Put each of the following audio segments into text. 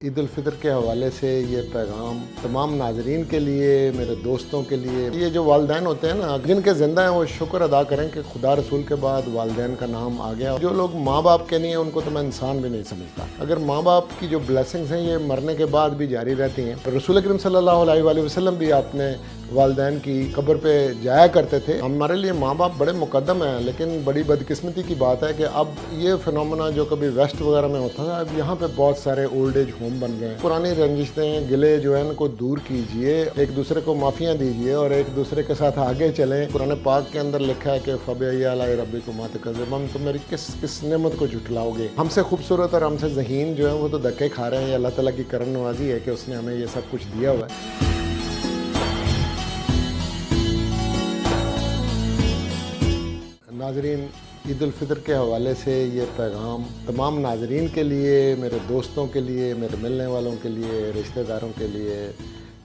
ईद उल फितर के हवाले से ये पैगाम तमाम नाजरीन के लिए, मेरे दोस्तों के लिए, ये जो वालदैन होते हैं ना, जिनके ज़िंदा हैं वो शुक्र अदा करें कि खुदा रसूल के बाद वालदैन का नाम आ गया। जो लोग माँ बाप के नहीं हैं उनको तो मैं इंसान भी नहीं समझता। अगर माँ बाप की जो ब्लेसिंग्स हैं ये मरने के बाद भी जारी रहती हैं। रसूल करीम सल्लल्लाहु अलैहि वसल्लम भी आपने वालदैन की कब्र पे जाया करते थे। हमारे लिए माँ बाप बड़े मुकद्दम हैं, लेकिन बड़ी बदकिस्मती की बात है कि अब ये फिनोमेना जो कभी वेस्ट वगैरह में होता था, अब यहाँ पे बहुत सारे ओल्ड एज होम बन गए हैं। पुरानी रंजिशें, गिले जो है उनको दूर कीजिए, एक दूसरे को माफ़ियाँ दीजिए और एक दूसरे के साथ आगे चलें। कुरान पाक के अंदर लिखा है कि फ़बअय्यि रब्बिकुमा तुकज़्ज़िबान, तुम मेरी किस नेमत को झुठलाओगे। हमसे खूबसूरत और हमसे ज़हीन जो है वो तो धक्के खा रहे हैं। ये अल्लाह ताला की करम नवाजी है कि उसने हमें ये सब कुछ दिया हुआ है। नाजरीन, ईद उल फितर के हवाले से ये पैगाम तमाम नाजरीन के लिए, मेरे दोस्तों के लिए, मेरे मिलने वालों के लिए, रिश्तेदारों के लिए,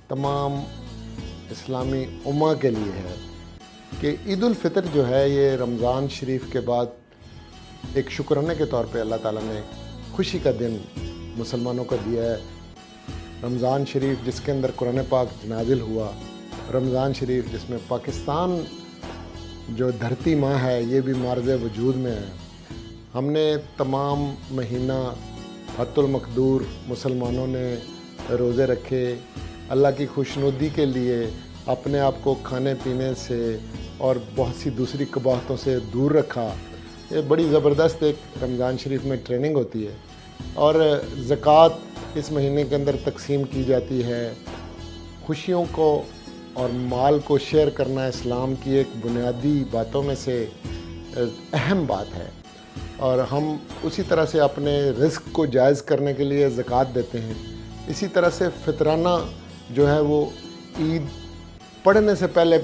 तमाम इस्लामी उम्मा के लिए है कि ईद उल फितर जो है ये रमज़ान शरीफ के बाद एक शुक्राने के तौर पे अल्लाह ताला ने खुशी का दिन मुसलमानों को दिया है। रमज़ान शरीफ जिसके अंदर कुरान पाक नाजिल हुआ, रमज़ान शरीफ जिसमें पाकिस्तान जो धरती माँ है ये भी मार्ज़ वजूद में है। हमने तमाम महीना हत्तुल मक़दूर मुसलमानों ने रोज़े रखे, अल्लाह की खुशनुदी के लिए अपने आप को खाने पीने से और बहुत सी दूसरी कबाहतों से दूर रखा। ये बड़ी ज़बरदस्त एक रमज़ान शरीफ में ट्रेनिंग होती है। और ज़कात इस महीने के अंदर तकसीम की जाती है। खुशियों को और माल को शेयर करना इस्लाम की एक बुनियादी बातों में से अहम बात है। और हम उसी तरह से अपने रिस्क को जायज़ करने के लिए ज़कात देते हैं। इसी तरह से फ़ितराना जो है वो ईद पढ़ने से पहले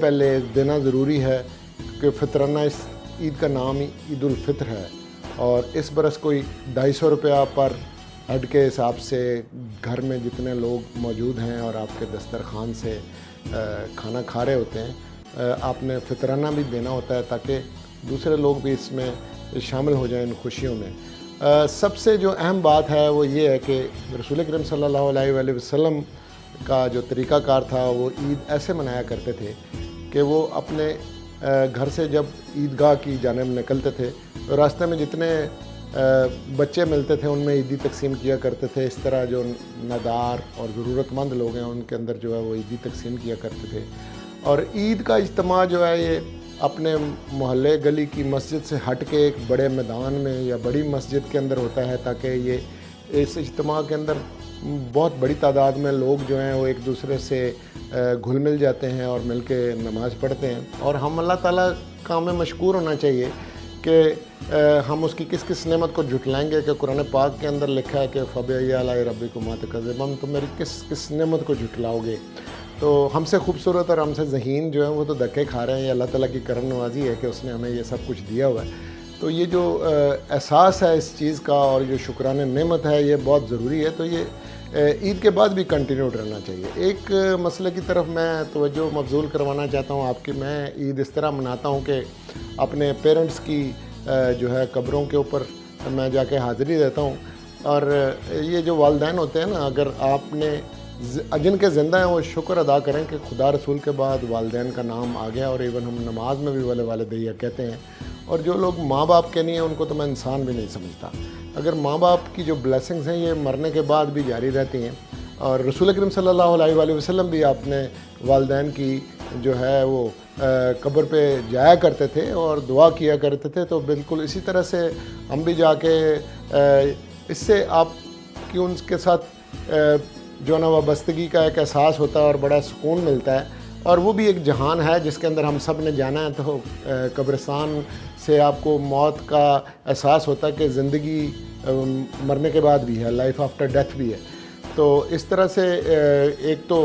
देना ज़रूरी है, क्योंकि फ़ितराना इस ईद का नाम ही ईद उल फितर है। और इस बरस कोई 250 रुपया पर हेड के हिसाब से घर में जितने लोग मौजूद हैं और आपके दस्तरखान से खाना खा रहे होते हैं, आपने फ़ितराना भी देना होता है ताकि दूसरे लोग भी इसमें शामिल हो जाएं इन खुशियों में। सबसे जो अहम बात है वो ये है कि रसूल करीम सल्लल्लाहु अलैहि वसल्लम का जो तरीक़ाकार था वो ईद ऐसे मनाया करते थे कि वो अपने घर से जब ईदगाह की जानिब निकलते थे तो रास्ते में जितने बच्चे मिलते थे उनमें ईदी तकसीम किया करते थे। इस तरह जो नादार और ज़रूरतमंद लोग हैं उनके अंदर जो है वो ईदी तकसीम किया करते थे। और ईद का इज्तिमा जो है ये अपने मोहल्ले गली की मस्जिद से हट के एक बड़े मैदान में या बड़ी मस्जिद के अंदर होता है, ताकि ये इस इज्तिमा के अंदर बहुत बड़ी तादाद में लोग जो हैं वो एक दूसरे से घुल मिल जाते हैं और मिल के नमाज़ पढ़ते हैं। और हम अल्लाह ताला का हमें मशकूर होना चाहिए कि हम उसकी किस किस नेमत को झुटलाएंगे कि कुरान पाक के अंदर लिखा है कि फ़बअय्यि रब्बिकुमा तुकज़्ज़िबान, तुम मेरी किस नेमत को झुटलाओगे। तो हमसे खूबसूरत और हमसे ज़हीन जो है वो तो धक्के खा रहे हैं। ये अल्लाह ताला की करम नवाजी है कि उसने हमें ये सब कुछ दिया हुआ है। तो ये जो एहसास है इस चीज़ का और जो शुक्राने नेमत है ये बहुत ज़रूरी है। तो ये ईद के बाद भी कंटिन्यूड रहना चाहिए। एक मसले की तरफ मैं तवज्जो मबज़ूल करवाना चाहता हूँ आपकी। मैं ईद इस तरह मनाता हूँ कि अपने पेरेंट्स की जो है कब्रों के ऊपर मैं जाके हाज़िरी देता हूँ। और ये जो वालदैन होते हैं ना, अगर आपने जिनके ज़िंदा हैं वो शुक्र अदा करें कि खुदा रसूल के बाद वालदैन का नाम आ गया। और इवन हम नमाज में भी वले वालिदैया कहते हैं। और जो लोग माँ बाप के नहीं हैं उनको तो मैं इंसान भी नहीं समझता। अगर माँ बाप की जो ब्लेसिंग्स हैं ये मरने के बाद भी जारी रहती हैं। और रसूल करीम सल्लल्लाहु अलैहि वसल्लम भी आपने वालदैन की जो है वो कब्र पे जाया करते थे और दुआ किया करते थे। तो बिल्कुल इसी तरह से हम भी जाके इससे आपकी उनके साथ जो ना वाबस्तगी का एक एहसास होता है और बड़ा सुकून मिलता है। और वो भी एक जहान है जिसके अंदर हम सब ने जाना है। तो कब्रिस्तान से आपको मौत का एहसास होता है कि ज़िंदगी मरने के बाद भी है, लाइफ आफ्टर डेथ भी है। तो इस तरह से एक तो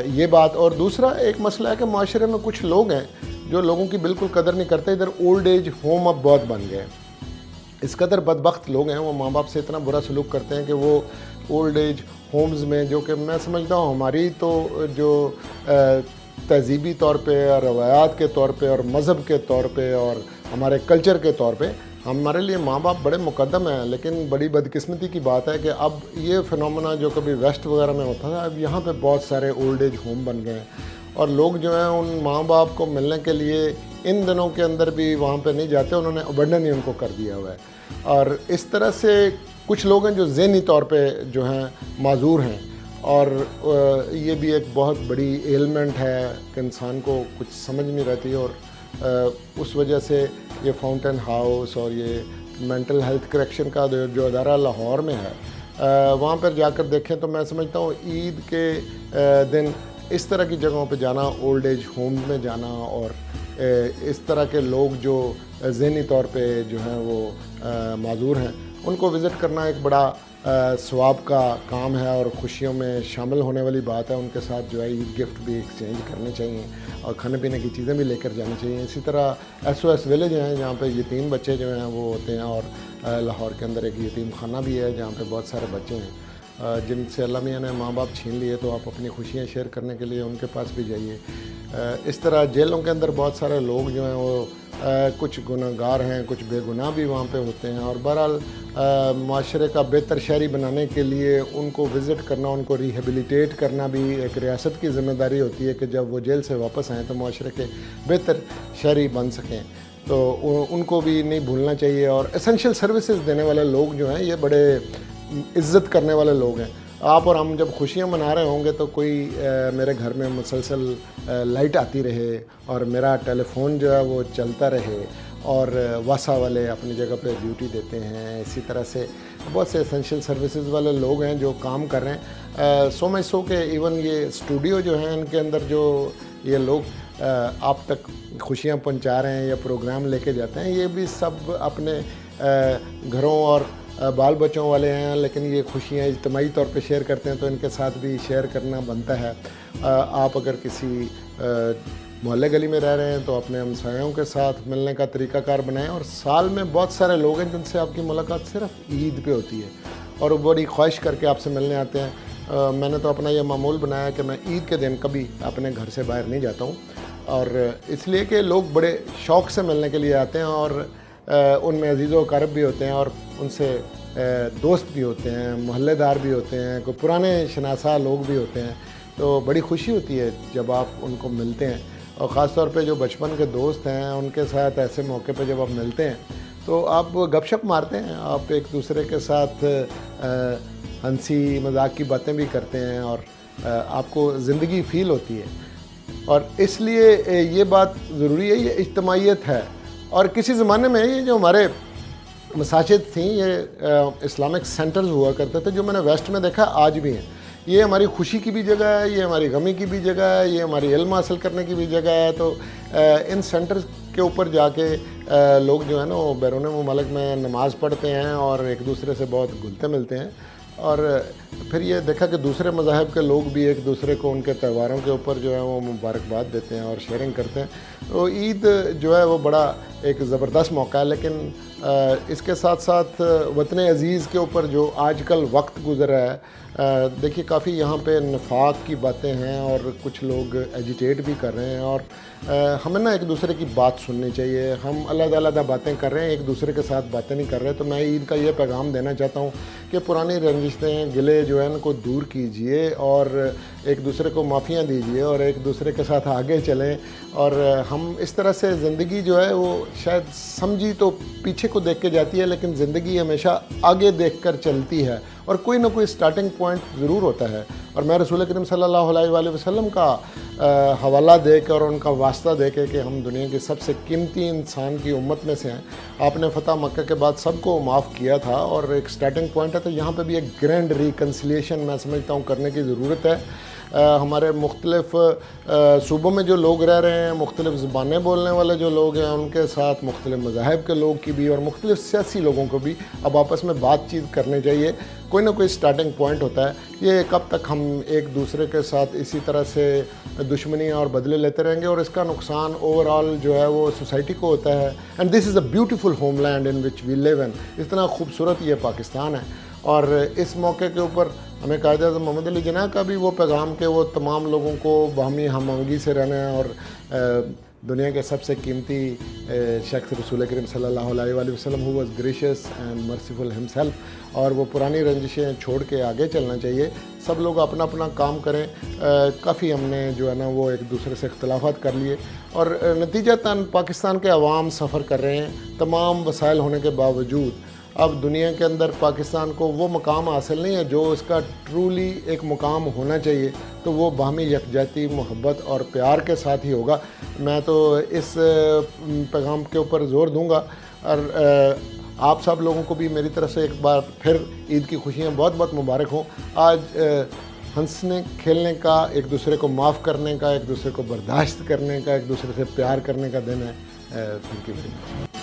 ये बात। और दूसरा एक मसला है कि माशरे में कुछ लोग हैं जो लोगों की बिल्कुल कदर नहीं करते। इधर ओल्ड एज होम अब बहुत बन गए। इस कदर बदबख्त लोग हैं, वो माँ बाप से इतना बुरा सलूक करते हैं कि वो ओल्ड एज होम्स में, जो कि मैं समझता हूँ हमारी तो जो तहजीबी तौर पे और रवायात के तौर पे और मज़हब के तौर पे और हमारे कल्चर के तौर पे हमारे लिए माँ बाप बड़े मुकद्दम हैं, लेकिन बड़ी बदकिस्मती की बात है कि अब ये फिनोमेना जो कभी वेस्ट वगैरह में होता था, अब यहाँ पे बहुत सारे ओल्ड एज होम बन गए हैं और लोग जो हैं उन माँ बाप को मिलने के लिए इन दिनों के अंदर भी वहाँ पे नहीं जाते, उन्होंने अबंडन ही उनको कर दिया हुआ है। और इस तरह से कुछ लोग हैं जो ज़हनी तौर पे जो हैं माजूर हैं, और ये भी एक बहुत बड़ी एलिमेंट है कि इंसान को कुछ समझ नहीं रहती, और उस वजह से ये फाउंटेन हाउस और ये मेंटल हेल्थ करेक्शन का जो अदारा लाहौर में है, वहाँ पर जाकर देखें तो मैं समझता हूँ ईद के दिन इस तरह की जगहों पे जाना, ओल्ड एज होम में जाना, और इस तरह के लोग जो ज़हनी तौर पे जो हैं वो माजूर हैं, उनको विज़िट करना एक बड़ा सवाब का काम है और ख़ुशियों में शामिल होने वाली बात है। उनके साथ जो है ईद गिफ्ट भी एक्सचेंज करने चाहिए और खाने पीने की चीज़ें भी लेकर जानी चाहिए। इसी तरह SOS विलेज हैं जहाँ पे यतीम बच्चे जो हैं वो होते हैं, और लाहौर के अंदर एक यतीम खाना भी है जहाँ पे बहुत सारे बच्चे हैं जिनसे अल्लाह मियाँ ने माँ बाप छीन लिए, तो आप अपनी खुशियाँ शेयर करने के लिए उनके पास भी जाइए। इस तरह जेलों के अंदर बहुत सारे लोग जो हैं वो कुछ गुनहगार हैं, कुछ बेगुनाह भी वहाँ पे होते हैं, और बहरहाल माशरे का बेहतर शहरी बनाने के लिए उनको विज़िट करना, उनको रिहेबिलिटेट करना भी एक रियासत की ज़िम्मेदारी होती है कि जब वो जेल से वापस आएँ तो माशरे के बेहतर शहरी बन सकें, तो उनको भी नहीं भूलना चाहिए। और एसेंशियल सर्विसेज देने वाले लोग जो हैं ये बड़े इज़्ज़त करने वाले लोग हैं। आप और हम जब खुशियाँ मना रहे होंगे तो कोई मेरे घर में मुसलसल लाइट आती रहे और मेरा टेलीफोन जो है वो चलता रहे, और वासा वाले अपनी जगह पे ड्यूटी देते हैं। इसी तरह से बहुत से एसेंशियल सर्विसेज वाले लोग हैं जो काम कर रहे हैं। सो मच सो के इवन ये स्टूडियो जो हैं इनके अंदर जो ये लोग आप तक खुशियाँ पहुंचा रहे हैं या प्रोग्राम लेके जाते हैं, ये भी सब अपने घरों और बाल बच्चों वाले हैं, लेकिन ये खुशियाँ इज्तिमाई तौर पे शेयर करते हैं, तो इनके साथ भी शेयर करना बनता है। आप अगर किसी मोहल्ले गली में रह रहे हैं तो अपने हमसायों के साथ मिलने का तरीक़ाकार बनाएं, और साल में बहुत सारे लोग हैं जिनसे आपकी मुलाकात सिर्फ ईद पे होती है और वो बड़ी ख्वाहिश करके आपसे मिलने आते हैं। मैंने तो अपना ये मामूल बनाया कि मैं ईद के दिन कभी अपने घर से बाहर नहीं जाता हूँ, और इसलिए कि लोग बड़े शौक़ से मिलने के लिए आते हैं, और उनमें अजीज़ व अक़ारब भी होते हैं, और उनसे दोस्त भी होते हैं, मोहल्लेदार भी होते हैं, कोई पुराने शनासा लोग भी होते हैं। तो बड़ी खुशी होती है जब आप उनको मिलते हैं, और ख़ास तौर पे जो बचपन के दोस्त हैं उनके साथ ऐसे मौके पे जब आप मिलते हैं तो आप गपशप मारते हैं, आप एक दूसरे के साथ हंसी मजाक की बातें भी करते हैं, और आपको ज़िंदगी फ़ील होती है। और इसलिए ये बात ज़रूरी है, ये इज्तिमाइयत है। और किसी ज़माने में ये जो हमारे मसाजिद थी ये इस्लामिक सेंटर्स हुआ करते थे, जो मैंने वेस्ट में देखा आज भी हैं। ये हमारी खुशी की भी जगह है, ये हमारी गमी की भी जगह है, ये हमारी इल्म हासिल करने की भी जगह है। तो इन सेंटर्स के ऊपर जाके लोग जो है ना वो बैरून मुमालिक में नमाज़ पढ़ते हैं और एक दूसरे से बहुत घुलते मिलते हैं। और फिर ये देखा कि दूसरे मज़ाहब के लोग भी एक दूसरे को उनके त्यौहारों के ऊपर जो है वो मुबारकबाद देते हैं और शेयरिंग करते हैं। तो ईद जो है वो बड़ा एक ज़बरदस्त मौका है, लेकिन इसके साथ साथ वतन अज़ीज़ के ऊपर जो आजकल वक्त गुज़र रहा है, देखिए काफ़ी यहाँ पे निफाक की बातें हैं और कुछ लोग एजिटेट भी कर रहे हैं, और हमें ना एक दूसरे की बात सुननी चाहिए। हम अलग-अलग बातें कर रहे हैं, एक दूसरे के साथ बातें नहीं कर रहे। तो मैं ईद का ये पैगाम देना चाहता हूँ कि पुरानी रंजिशें गिले जो है उनको दूर कीजिए और एक दूसरे को माफ़ियाँ दीजिए और एक दूसरे के साथ आगे चलें। और हम इस तरह से ज़िंदगी जो है वो शायद समझी तो पीछे को देख के जाती है, लेकिन ज़िंदगी हमेशा आगे देख कर चलती है और कोई ना कोई स्टार्टिंग पॉइंट ज़रूर होता है। और मैं रसूल करीम सल्लल्लाहु अलैहि वसल्लम का हवाला दे के और उनका वास्ता दे के कि हम दुनिया की सबसे कीमती इंसान की उम्मत में से हैं। आपने फ़तह मक्का के बाद सबको माफ़ किया था और एक स्टार्टिंग पॉइंट है, तो यहाँ पे भी एक ग्रैंड रिकन्सिलिएशन मैं समझता हूँ करने की ज़रूरत है। हमारे मुख्तलिफ़ सूबों में जो लोग रह रहे हैं, मुख्तलिफ़ ज़ुबानें बोलने वाले जो लोग हैं उनके साथ, मुख्तलिफ़ मज़ाहब के लोग की भी और मुख्तलिफ़ सियासी लोगों को भी अब आपस में बातचीत करनी चाहिए। कोई ना कोई स्टार्टिंग पॉइंट होता है। ये कब तक हम एक दूसरे के साथ इसी तरह से दुश्मनी और बदले लेते रहेंगे, और इसका नुकसान ओवरऑल जो है वो सोसाइटी को होता है। And this is a beautiful homeland in which we live in. इतना खूबसूरत ये पाकिस्तान है, और इस मौके के ऊपर हमें कायद-ए-आज़म मोहम्मद अली जिन्ना का भी वो पैगाम कि वो तमाम लोगों को बाहमी हमआहंगी से रहना है और दुनिया के सबसे कीमती शख्स रसूल करीम सल्लल्लाहु अलैहि वसल्लम who was gracious and merciful himself, और वो पुरानी रंजिशें छोड़ के आगे चलना चाहिए। सब लोग अपना अपना काम करें। काफ़ी हमने जो है ना वो एक दूसरे से इख्तलाफात कर लिए, और नतीजतन पाकिस्तान के अवाम सफ़र कर रहे हैं। तमाम वसाइल होने के बावजूद अब दुनिया के अंदर पाकिस्तान को वो मकाम हासिल नहीं है जो इसका ट्रूली एक मुकाम होना चाहिए। तो वो बाहमी यकजहती, मोहब्बत और प्यार के साथ ही होगा। मैं तो इस पैगाम के ऊपर ज़ोर दूंगा, और आप सब लोगों को भी मेरी तरफ से एक बार फिर ईद की खुशियाँ बहुत बहुत मुबारक हों। आज हंसने खेलने का, एक दूसरे को माफ़ करने का, एक दूसरे को बर्दाश्त करने का, एक दूसरे से प्यार करने का दिन है। Thank you very much.